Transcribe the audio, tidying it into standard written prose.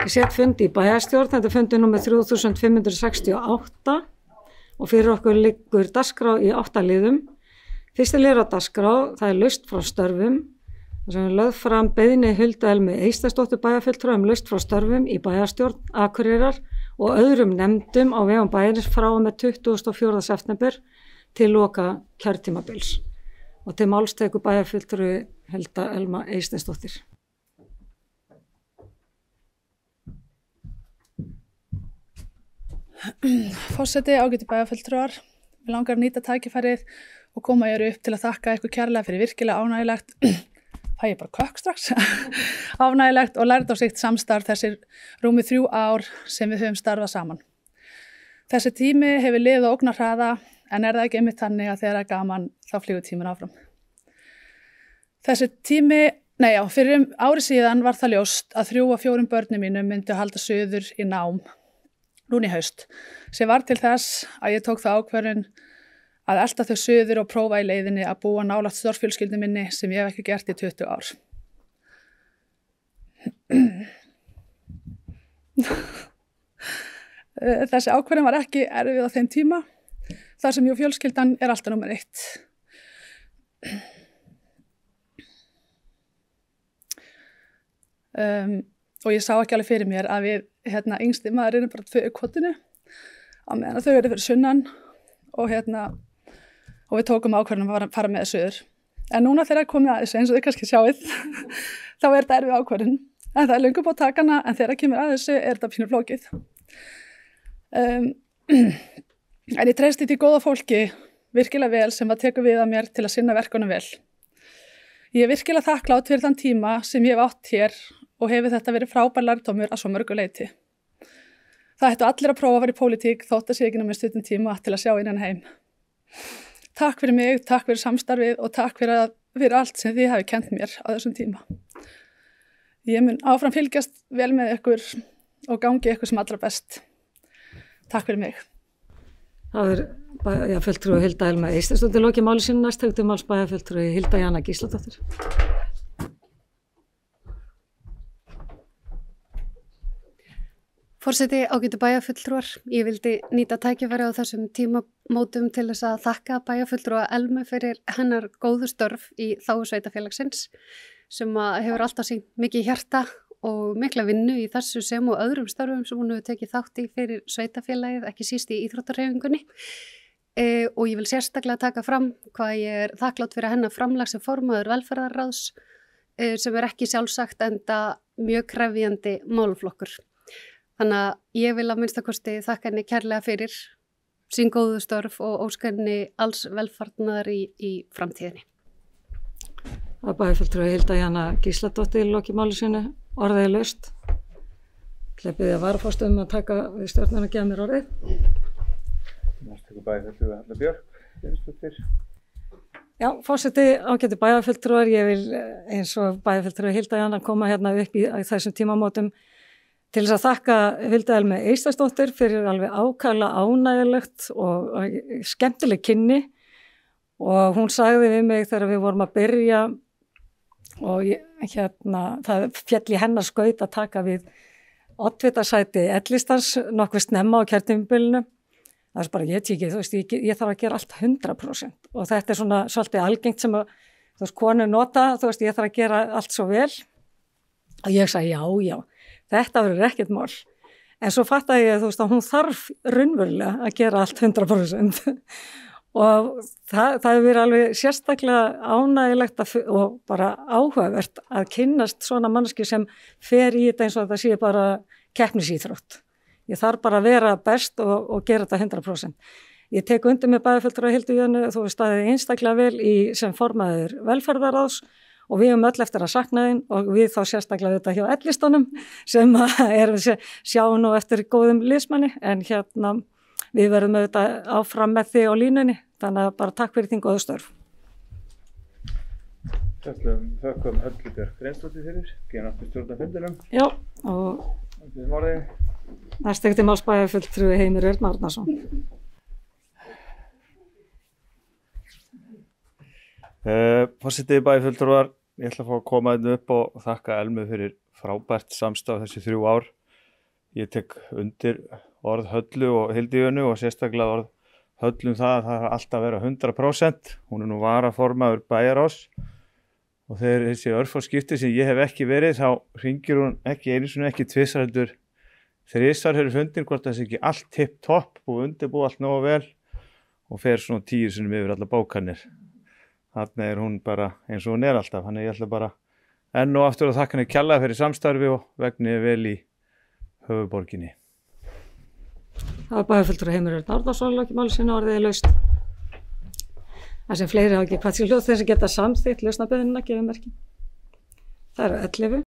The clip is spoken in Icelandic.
Ég set fundi í bæjarstjórn, þetta er fundi númer 3568 og fyrir okkur liggur dagskrá í 8 liðum. Fyrsti liður á dagskrá, það er laust frá störfum, þar sem er lögð fram beiðni Huldu Elmu Eysteinsdóttur bæjarfulltrúa laust frá störfum í bæjarstjórn Akureyrar og öðrum nefndum á vegum bæjarins frá og með 24. september til loka kjörtímabils. Og til máls tekur bæjarfulltrúi Hulda Elma Eysteinsdóttir. Forseti, ágætu bæjarfulltrúar, við langar að nýta tækifærið og koma hér upp til að þakka ykkur kærlega fyrir virkilega ánægilegt, fæ ég bara kökk strax, ánægilegt og lærdómsríkt samstarf þessir rúmi 3 ár sem við höfum starfað saman. Þessi tími hefur liðið á ógnarhraða en er það ekki einmitt þannig að þegar það er gaman þá flýgur tíminn áfram. Þessi tími, fyrir ári síðan var það ljóst að 3 af 4 börnum mínum myndu halda suður í nám núna í haust, sem var til þess að ég tók það ákvörðun að elta þau suður og prófa í leiðinni að búa nálægt stórfjölskyldu minni sem ég hef ekki gert í 20 ár. Þessi ákvörðun var ekki erfið á þeim tíma, þar sem ég og fjölskyldan er alltaf númer 1. Og ég sá ekki alveg fyrir mér að við, yngsti maðurinn bara fyrir kottinu á meðan þau eru fyrir sunnan og við tókum ákvörðun að fara með suður. En núna þegar komið að þessu eins og þið kannski sjáið, þá er þetta erfið ákvörðun. En það er löngu búið að taka hana, en þegar kemur að þessu er þetta pínu flókið. En ég treysti því góða fólki virkilega vel sem að tekur við að mér til að sinna verkunum vel. Ég er virkilega þakklát fyrir þann tíma sem ég hef átt hér og hefur þetta verið frábær lærdómur að svo mörgu leyti. Það ættu allir að prófa að vera í pólitík þótt að sé ekki námið stundum tíma til að sjá innan heim. Takk fyrir mig, takk fyrir samstarfið og takk fyrir allt sem þið hafi kennt mér á þessum tíma. Ég mun áfram fylgjast vel með ykkur og gangi ykkur sem allra best. Takk fyrir mig. Það er bæjarfulltrúi Hulda Elma Eysteinsdóttir lokið máli sínu, næst tekur til máls bæjarfulltrúi Hilda Jana Gísladóttir. Forseti, ágætu bæjarfulltrúar, ég vildi nýta tækifæri á þessum tímamótum til þess að þakka bæjarfulltrúa Elmu fyrir hennar góðu störf í þágu sveitafélagsins sem hefur alltaf sýnt mikið hjarta og mikla vinnu í þessu sem og öðrum störfum sem hún hefur tekið þátt í fyrir sveitafélagið, ekki síst í íþróttahreyfingunni. Og ég vil sérstaklega taka fram hvað ég er þakklátt fyrir hennar framlag sem formaður velferðarráðs sem er ekki sjálfsagt enda mjög krefjandi málaflokkur. Þannig að ég vil að minnstakosti þakka henni kærlega fyrir sín góðu störf og óska henni alls velfarnaðar í framtíðinni. Það bæjarfulltrúi Hilda Jana Gísladóttir lokið máli sínu, orðið er laust. Ég biðja varaforstöðum að taka við stjórnina að gefa mér orðið. Næst tekur bæjarfulltrúi Halla Björk, Jónsdóttir. Já, forseti, ágætu bæjarfulltrúar, ég vil eins og bæjarfulltrúi Hilda Jana koma hérna upp í þessum tímamótum til þess að þakka Huldu Elmu Eysteinsdóttir fyrir alveg ákaflega ánægjulegt og skemmtileg kynni og hún sagði við mig þegar við vorum að byrja og það féll í hennar skaut að taka við oddvitasæti L-listans nokkuð snemma á kjörtímabilinu. Það er bara, ég þarf að gera allt 100% og þetta er svona svolítið algengt sem að, konur nota, ég þarf að gera allt svo vel og ég sagði já. Þetta verður ekkert mál. En svo fattaði ég að hún þarf raunverulega að gera allt 100% og það hefur verið alveg sérstaklega ánægilegt og bara áhugavert að kynnast svona manneskju sem fer í þetta eins og þetta sé bara keppnisíþrótt. Ég þarf bara að vera best og gera þetta 100%. Ég tek undir með bæjarfulltrúa Hildu Jönu, þú hefur staðið einstaklega vel sem formaður velferðarráðs og við höfum öll eftir að sakna þín og við þá sérstaklega þetta hjá L-listanum sem sjá nú eftir góðum liðsmanni en við verðum auðvitað áfram með þig á línunni þannig að bara takk fyrir þín góðu störf. Þökkum Höllu Björk Reynsdóttir fyrir, geðan aftur stjórna fundinum. Já, og næst tekur til máls bæjarfulltrúi Heimir Örn Árnason. Forseti bæjarfulltrúar, ég ætla að fá að koma hérna upp og þakka Elmu fyrir frábært samstarf þessi 3 ár. Ég tek undir orð Höllu og Hildiönu og sérstaklega orð Höllu það að það alltaf að vera 100%. Hún nú varaformaður bæjarráðs og þegar þessi örfárskipti sem ég hef ekki verið, þá hringir hún ekki einu sinni, ekki tvisvar heldur þrisvar fyrir fundin, hvort það sé ekki allt tipp-topp og undirbúið allt nógu vel og fer svona 10 sinnum yfir alla bókanir. Þarna hún bara eins og hún alltaf, þannig ég ætla bara enn og aftur að þakka henni kærlega fyrir samstarfi og vegni vel í höfuðborginni. Það var bæjarfulltrúi Heimir Örn Árnason og máli sinna orðið laust. Það sem fleiri hafa ekki hvað til hljóð þess að geta samþykkt lausnabeiðnina gefið merki. Það eru 11.